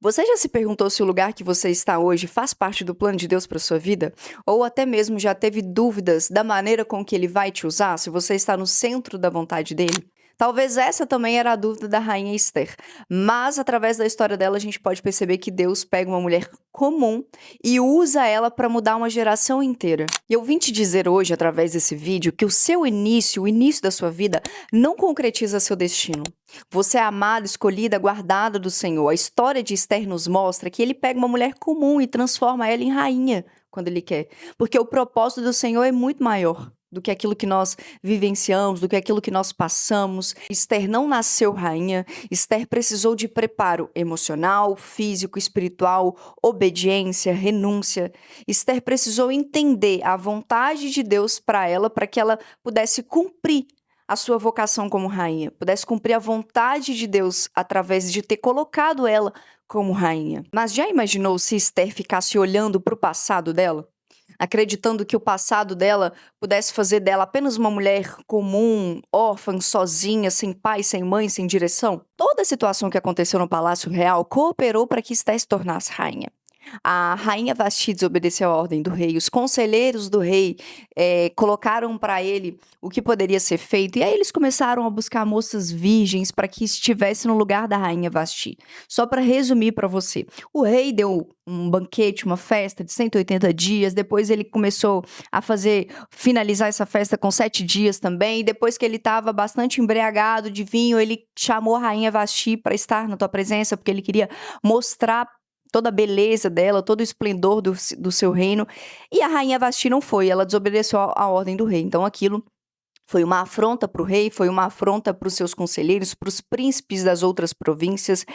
Você já se perguntou se o lugar que você está hoje faz parte do plano de Deus para sua vida? Ou até mesmo já teve dúvidas da maneira com que ele vai te usar, se você está no centro da vontade dele? Talvez essa também era a dúvida da rainha Esther. Mas através da história dela a gente pode perceber que Deus pega uma mulher comum e usa ela para mudar uma geração inteira. E eu vim te dizer hoje, através desse vídeo, que o seu início, o início da sua vida, não concretiza seu destino. Você é amada, escolhida, guardada do Senhor. A história de Esther nos mostra que ele pega uma mulher comum e transforma ela em rainha quando ele quer. Porque o propósito do Senhor é muito maior do que aquilo que nós vivenciamos, do que aquilo que nós passamos. Esther não nasceu rainha, Esther precisou de preparo emocional, físico, espiritual, obediência, renúncia. Esther precisou entender a vontade de Deus para que ela pudesse cumprir a sua vocação como rainha, pudesse cumprir a vontade de Deus através de ter colocado ela como rainha. Mas já imaginou se Esther ficasse olhando para o passado dela? Acreditando que o passado dela pudesse fazer dela apenas uma mulher comum, órfã, sozinha, sem pai, sem mãe, sem direção? Toda a situação que aconteceu no Palácio Real cooperou para que Esther se tornasse rainha. A rainha Vasti desobedeceu a ordem do rei, os conselheiros do rei colocaram para ele o que poderia ser feito, e aí eles começaram a buscar moças virgens para que estivessem no lugar da rainha Vasti. Só para resumir para você, o rei deu um banquete, uma festa de 180 dias, depois ele começou a finalizar essa festa com 7 dias também, e depois que ele estava bastante embriagado de vinho, ele chamou a rainha Vasti para estar na tua presença, porque ele queria mostrar toda a beleza dela, todo o esplendor do seu reino, e a rainha Vasti não foi, ela desobedeceu a ordem do rei, então aquilo foi uma afronta para o rei, foi uma afronta para os seus conselheiros, para os príncipes das outras províncias.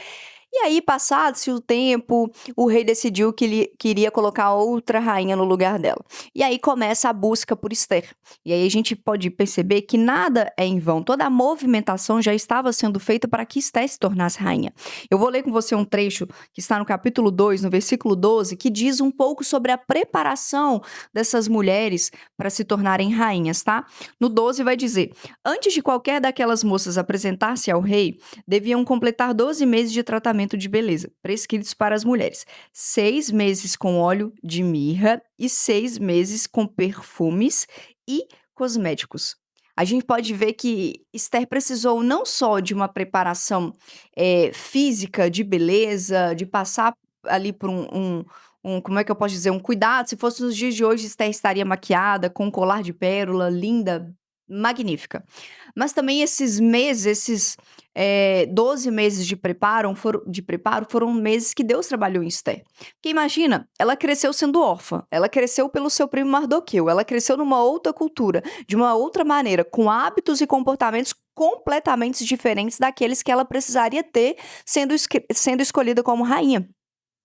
E aí, passado-se o tempo, o rei decidiu que ele queria colocar outra rainha no lugar dela. E aí começa a busca por Esther. E aí a gente pode perceber que nada é em vão. Toda a movimentação já estava sendo feita para que Esther se tornasse rainha. Eu vou ler com você um trecho que está no capítulo 2, no versículo 12, que diz um pouco sobre a preparação dessas mulheres para se tornarem rainhas, tá? No 12 vai dizer: antes de qualquer daquelas moças apresentar-se ao rei, deviam completar 12 meses de tratamento de beleza, prescritos para as mulheres. 6 meses com óleo de mirra e 6 meses com perfumes e cosméticos. A gente pode ver que Esther precisou não só de uma preparação física, de beleza, de passar ali por como é que eu posso dizer, um cuidado. Se fosse nos dias de hoje, Esther estaria maquiada, com um colar de pérola, linda, magnífica. Mas também esses meses, 12 meses de preparo foram meses que Deus trabalhou em Esther. Porque imagina, ela cresceu sendo órfã, ela cresceu pelo seu primo Mardoqueu, ela cresceu numa outra cultura, de uma outra maneira, com hábitos e comportamentos completamente diferentes daqueles que ela precisaria ter sendo escolhida como rainha.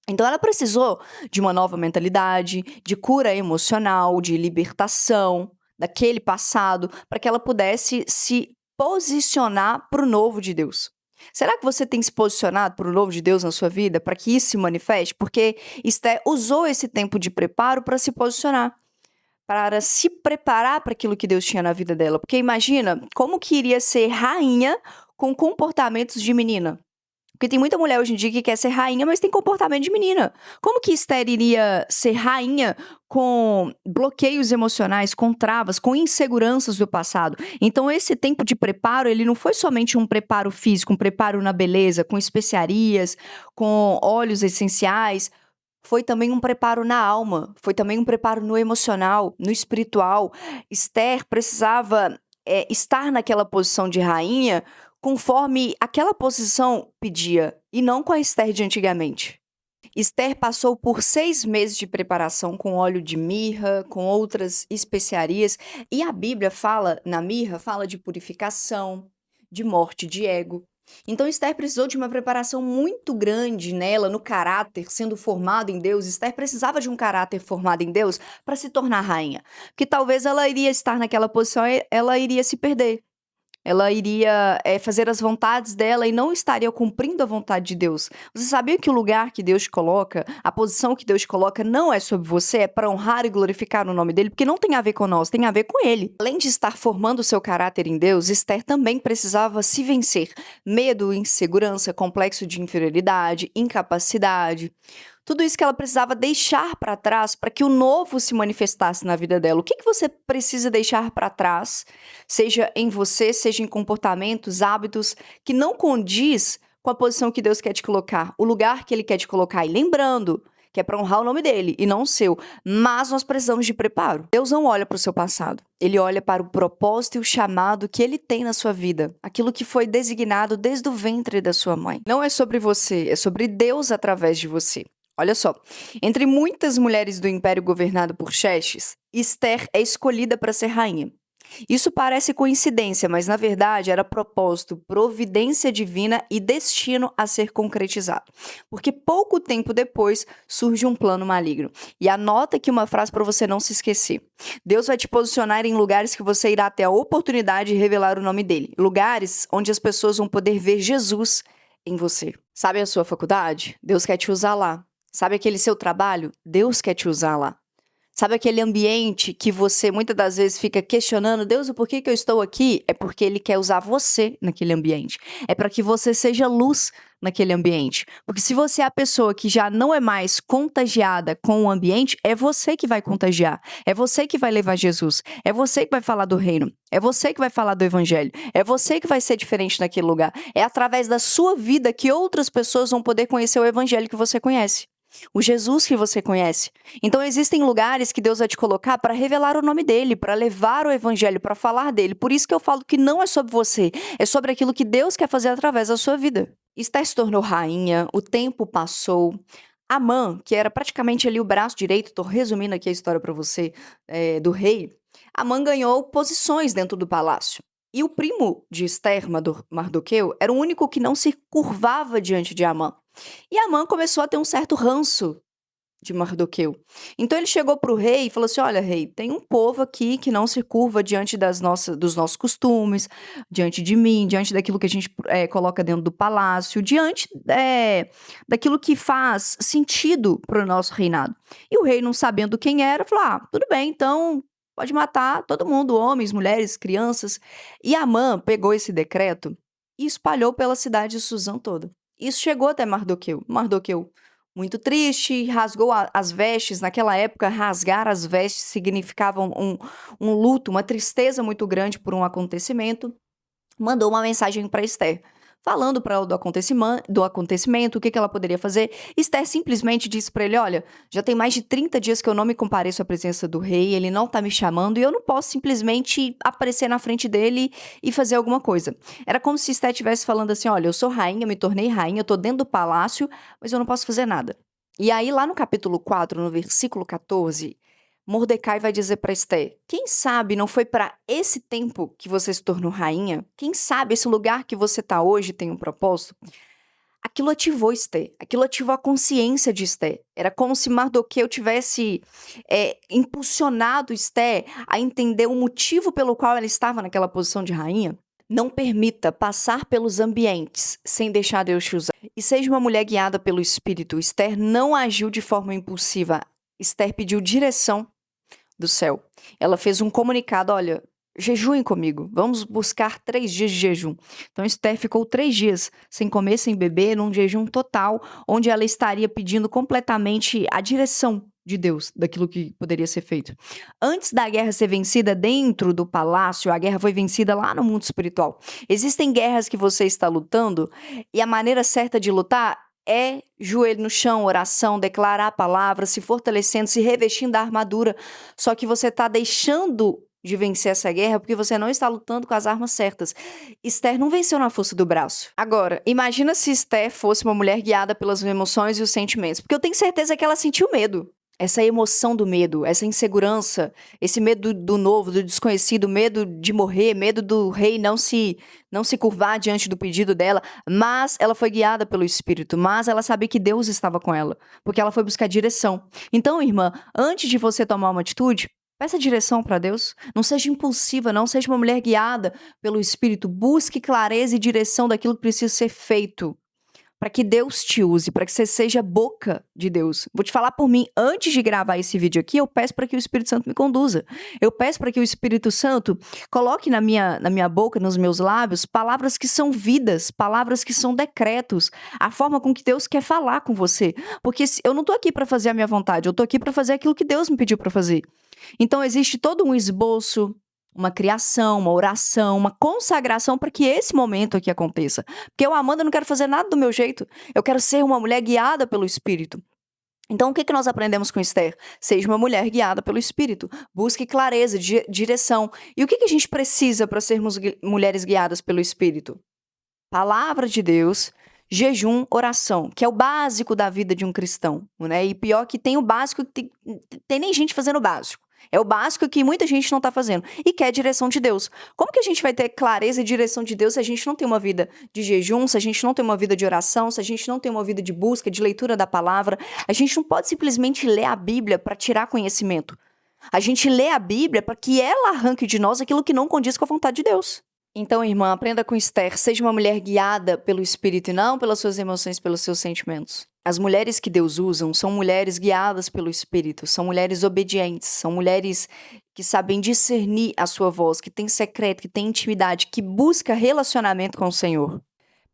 Então ela precisou de uma nova mentalidade, de cura emocional, de libertação daquele passado, para que ela pudesse se posicionar para o novo de Deus. Será que você tem se posicionado para o novo de Deus na sua vida, para que isso se manifeste? Porque Esté usou esse tempo de preparo para se posicionar, para se preparar para aquilo que Deus tinha na vida dela. Porque imagina como que iria ser rainha com comportamentos de menina. Porque tem muita mulher hoje em dia que quer ser rainha, mas tem comportamento de menina. Como que Esther iria ser rainha com bloqueios emocionais, com travas, com inseguranças do passado? Então esse tempo de preparo, ele não foi somente um preparo físico, um preparo na beleza, com especiarias, com óleos essenciais. Foi também um preparo na alma, foi também um preparo no emocional, no espiritual. Esther precisava estar naquela posição de rainha conforme aquela posição pedia, e não com a Esther de antigamente. Esther passou por 6 meses de preparação com óleo de mirra, com outras especiarias, e a Bíblia fala, na mirra, fala de purificação, de morte de ego. Então Esther precisou de uma preparação muito grande nela, no caráter, sendo formada em Deus. Esther precisava de um caráter formado em Deus para se tornar rainha, porque talvez ela iria estar naquela posição e ela iria se perder. Ela iria, fazer as vontades dela e não estaria cumprindo a vontade de Deus. Você sabia que o lugar que Deus te coloca, a posição que Deus te coloca não é sobre você, é para honrar e glorificar o nome dele, porque não tem a ver com nós, tem a ver com ele. Além de estar formando o seu caráter em Deus, Esther também precisava se vencer. Medo, insegurança, complexo de inferioridade, incapacidade. Tudo isso que ela precisava deixar para trás para que o novo se manifestasse na vida dela. O que você precisa deixar para trás, seja em você, seja em comportamentos, hábitos, que não condiz com a posição que Deus quer te colocar, o lugar que Ele quer te colocar. E lembrando que é para honrar o nome dele e não o seu. Mas nós precisamos de preparo. Deus não olha para o seu passado. Ele olha para o propósito e o chamado que ele tem na sua vida. Aquilo que foi designado desde o ventre da sua mãe. Não é sobre você, é sobre Deus através de você. Olha só, entre muitas mulheres do império governado por Xerxes, Esther é escolhida para ser rainha. Isso parece coincidência, mas na verdade era propósito, providência divina e destino a ser concretizado. Porque pouco tempo depois surge um plano maligno. E anota aqui uma frase para você não se esquecer. Deus vai te posicionar em lugares que você irá ter a oportunidade de revelar o nome dele. Lugares onde as pessoas vão poder ver Jesus em você. Sabe a sua faculdade? Deus quer te usar lá. Sabe aquele seu trabalho? Deus quer te usar lá. Sabe aquele ambiente que você muitas das vezes fica questionando, Deus, o porquê que eu estou aqui? É porque Ele quer usar você naquele ambiente. É para que você seja luz naquele ambiente. Porque se você é a pessoa que já não é mais contagiada com o ambiente, é você que vai contagiar. É você que vai levar Jesus. É você que vai falar do reino. É você que vai falar do evangelho. É você que vai ser diferente naquele lugar. É através da sua vida que outras pessoas vão poder conhecer o evangelho que você conhece. O Jesus que você conhece. Então existem lugares que Deus vai te colocar para revelar o nome dele, para levar o evangelho, para falar dele. Por isso que eu falo que não é sobre você, é sobre aquilo que Deus quer fazer através da sua vida. Esther se tornou rainha, o tempo passou. Amã, que era praticamente ali o braço direito, estou resumindo aqui a história para você, do rei. Amã ganhou posições dentro do palácio. E o primo de Esther, Mardoqueu, era o único que não se curvava diante de Amã. E Amã começou a ter um certo ranço de Mardoqueu. Então ele chegou para o rei e falou assim: olha, rei, tem um povo aqui que não se curva diante dos nossos costumes, diante de mim, diante daquilo que a gente coloca dentro do palácio, diante daquilo que faz sentido para o nosso reinado. E o rei, não sabendo quem era, falou: ah, tudo bem, então pode matar todo mundo, homens, mulheres, crianças. E Amã pegou esse decreto e espalhou pela cidade de Suzã toda. Isso chegou até Mardoqueu. Mardoqueu, muito triste, rasgou as vestes. Naquela época, rasgar as vestes significava um luto, uma tristeza muito grande por um acontecimento. Mandou uma mensagem para Esther, falando para ela do acontecimento, o que ela poderia fazer. Esther simplesmente disse para ele: olha, já tem mais de 30 dias que eu não me compareço à presença do rei, ele não tá me chamando e eu não posso simplesmente aparecer na frente dele e fazer alguma coisa. Era como se Esther estivesse falando assim: olha, eu sou rainha, me tornei rainha, eu tô dentro do palácio, mas eu não posso fazer nada. E aí, lá no capítulo 4, no versículo 14, Mordecai vai dizer para Esther: quem sabe não foi para esse tempo que você se tornou rainha? Quem sabe esse lugar que você está hoje tem um propósito? Aquilo ativou Esther, aquilo ativou a consciência de Esther. Era como se Mardoqueu tivesse impulsionado Esther a entender o motivo pelo qual ela estava naquela posição de rainha. Não permita passar pelos ambientes sem deixar Deus te usar. E seja uma mulher guiada pelo Espírito. Esther não agiu de forma impulsiva. Esther pediu direção do céu. Ela fez um comunicado: olha, jejuem comigo, vamos buscar 3 dias de jejum. Então Esther ficou 3 dias sem comer, sem beber, num jejum total, onde ela estaria pedindo completamente a direção de Deus, daquilo que poderia ser feito. Antes da guerra ser vencida dentro do palácio, a guerra foi vencida lá no mundo espiritual. Existem guerras que você está lutando e a maneira certa de lutar é joelho no chão, oração, declarar a palavra, se fortalecendo, se revestindo da armadura. Só que você está deixando de vencer essa guerra porque você não está lutando com as armas certas. Esther não venceu na força do braço. Agora, imagina se Esther fosse uma mulher guiada pelas emoções e os sentimentos, porque eu tenho certeza que ela sentiu medo. Essa emoção do medo, essa insegurança, esse medo do novo, do desconhecido, medo de morrer, medo do rei não se curvar diante do pedido dela, mas ela foi guiada pelo Espírito, mas ela sabia que Deus estava com ela, porque ela foi buscar direção. Então, irmã, antes de você tomar uma atitude, Peça direção para Deus. Não seja impulsiva, não seja uma mulher guiada pelo Espírito. Busque clareza e direção daquilo que precisa ser feito. Para que Deus te use, para que você seja a boca de Deus. Vou te falar por mim, antes de gravar esse vídeo aqui, eu peço para que o Espírito Santo me conduza. Eu peço para que o Espírito Santo coloque na minha boca, nos meus lábios, palavras que são vidas, palavras que são decretos, a forma com que Deus quer falar com você. Porque eu não tô aqui para fazer a minha vontade, eu tô aqui para fazer aquilo que Deus me pediu para fazer. Então existe todo um esboço, uma criação, uma oração, uma consagração para que esse momento aqui aconteça. Porque eu, Amanda, não quero fazer nada do meu jeito. Eu quero ser uma mulher guiada pelo Espírito. Então, o que que nós aprendemos com Esther? Seja uma mulher guiada pelo Espírito. Busque clareza, direção. E o que que a gente precisa para sermos mulheres guiadas pelo Espírito? Palavra de Deus, jejum, oração, que é o básico da vida de um cristão, né? E pior que tem o básico, tem nem gente fazendo o básico. É o básico que muita gente não tá fazendo. E quer a direção de Deus. Como que a gente vai ter clareza e direção de Deus se a gente não tem uma vida de jejum, se a gente não tem uma vida de oração, se a gente não tem uma vida de busca, de leitura da palavra? A gente não pode simplesmente ler a Bíblia para tirar conhecimento. A gente lê a Bíblia para que ela arranque de nós aquilo que não condiz com a vontade de Deus. Então, irmã, aprenda com Esther. Seja uma mulher guiada pelo Espírito e não pelas suas emoções, pelos seus sentimentos. As mulheres que Deus usa são mulheres guiadas pelo Espírito, são mulheres obedientes, são mulheres que sabem discernir a sua voz, que têm secreto, que têm intimidade, que busca relacionamento com o Senhor.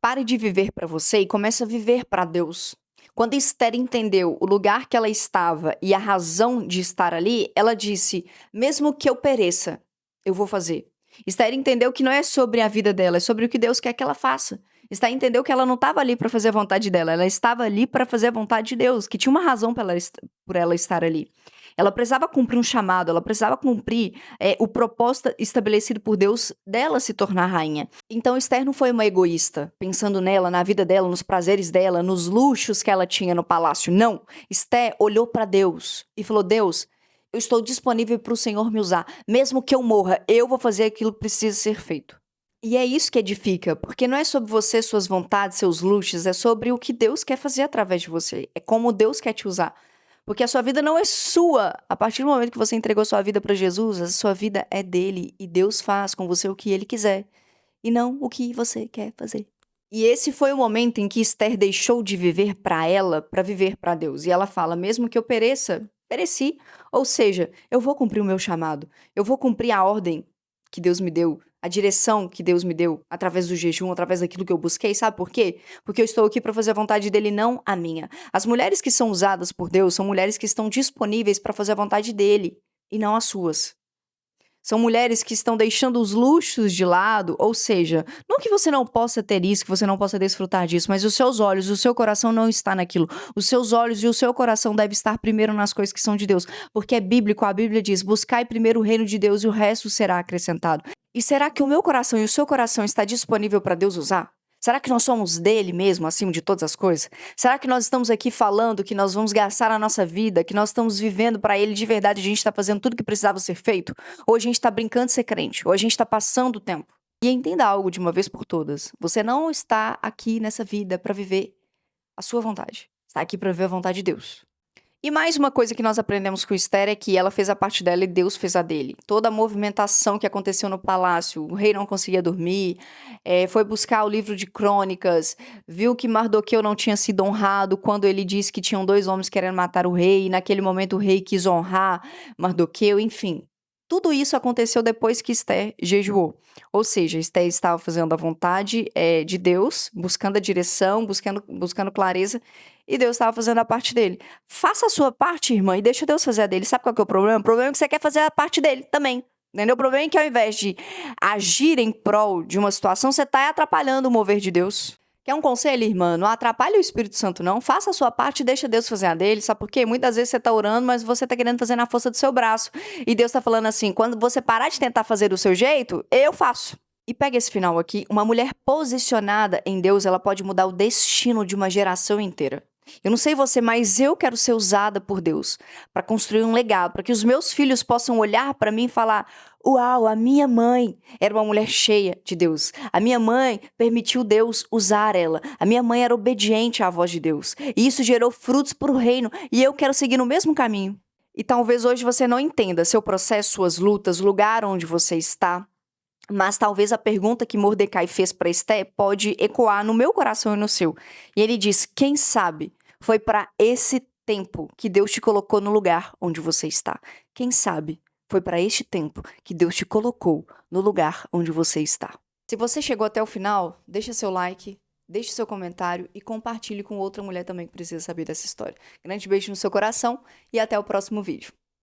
Pare de viver para você e comece a viver para Deus. Quando Esther entendeu o lugar que ela estava e a razão de estar ali, ela disse: mesmo que eu pereça, eu vou fazer. Esther entendeu que não é sobre a vida dela, é sobre o que Deus quer que ela faça. Esther entendeu que ela não estava ali para fazer a vontade dela, ela estava ali para fazer a vontade de Deus, que tinha uma razão por ela estar ali. Ela precisava cumprir um chamado, ela precisava cumprir o propósito estabelecido por Deus dela se tornar rainha. Então Esther não foi uma egoísta, pensando nela, na vida dela, nos prazeres dela, nos luxos que ela tinha no palácio. Não. Esther olhou para Deus e falou: Deus, eu estou disponível para o Senhor me usar. Mesmo que eu morra, eu vou fazer aquilo que precisa ser feito. E é isso que edifica, porque não é sobre você, suas vontades, seus luxos, é sobre o que Deus quer fazer através de você. É como Deus quer te usar. Porque a sua vida não é sua. A partir do momento que você entregou sua vida para Jesus, a sua vida é dele. E Deus faz com você o que ele quiser. E não o que você quer fazer. E esse foi o momento em que Esther deixou de viver para ela, para viver para Deus. E ela fala: mesmo que eu pereça, pereci. Ou seja, eu vou cumprir o meu chamado. Eu vou cumprir a ordem que Deus me deu, a direção que Deus me deu, através do jejum, através daquilo que eu busquei. Sabe por quê? Porque eu estou aqui para fazer a vontade dele, não a minha. As mulheres que são usadas por Deus são mulheres que estão disponíveis para fazer a vontade dele e não as suas. São mulheres que estão deixando os luxos de lado, ou seja, não que você não possa ter isso, que você não possa desfrutar disso, mas os seus olhos, o seu coração não está naquilo. Os seus olhos e o seu coração devem estar primeiro nas coisas que são de Deus, porque é bíblico, a Bíblia diz: buscai primeiro o reino de Deus e o resto será acrescentado. E será que o meu coração e o seu coração está disponível para Deus usar? Será que nós somos dele mesmo, acima de todas as coisas? Será que nós estamos aqui falando que nós vamos gastar a nossa vida, que nós estamos vivendo para ele de verdade, a gente está fazendo tudo que precisava ser feito? Ou a gente está brincando de ser crente? Ou a gente está passando o tempo? E entenda algo de uma vez por todas. Você não está aqui nessa vida para viver a sua vontade. Está aqui para viver a vontade de Deus. E mais uma coisa que nós aprendemos com Esther é que ela fez a parte dela e Deus fez a dele. Toda a movimentação que aconteceu no palácio, o rei não conseguia dormir, foi buscar o livro de crônicas, viu que Mardoqueu não tinha sido honrado quando ele disse que tinham 2 homens querendo matar o rei, e naquele momento o rei quis honrar Mardoqueu, enfim. Tudo isso aconteceu depois que Esther jejuou. Ou seja, Esther estava fazendo a vontade de Deus, buscando a direção, buscando clareza, e Deus estava fazendo a parte dele. Faça a sua parte, irmã, e deixa Deus fazer a dele. Sabe qual que é o problema? O problema é que você quer fazer a parte dele também. Entendeu? O problema é que ao invés de agir em prol de uma situação, você está atrapalhando o mover de Deus. Quer um conselho, irmã? Não atrapalhe o Espírito Santo, não. Faça a sua parte e deixa Deus fazer a dele. Sabe por quê? Muitas vezes você está orando, mas você está querendo fazer na força do seu braço. E Deus está falando assim: quando você parar de tentar fazer do seu jeito, eu faço. E pega esse final aqui. Uma mulher posicionada em Deus, ela pode mudar o destino de uma geração inteira. Eu não sei você, mas eu quero ser usada por Deus para construir um legado, para que os meus filhos possam olhar para mim e falar: uau, a minha mãe era uma mulher cheia de Deus. A minha mãe permitiu Deus usar ela. A minha mãe era obediente à voz de Deus. E isso gerou frutos para o reino. E eu quero seguir no mesmo caminho. E talvez hoje você não entenda seu processo, suas lutas, o lugar onde você está, mas talvez a pergunta que Mordecai fez para Esté pode ecoar no meu coração e no seu. E ele diz: quem sabe foi para esse tempo que Deus te colocou no lugar onde você está. Quem sabe foi para este tempo que Deus te colocou no lugar onde você está. Se você chegou até o final, deixa seu like, deixe seu comentário e compartilhe com outra mulher também que precisa saber dessa história. Grande beijo no seu coração e até o próximo vídeo.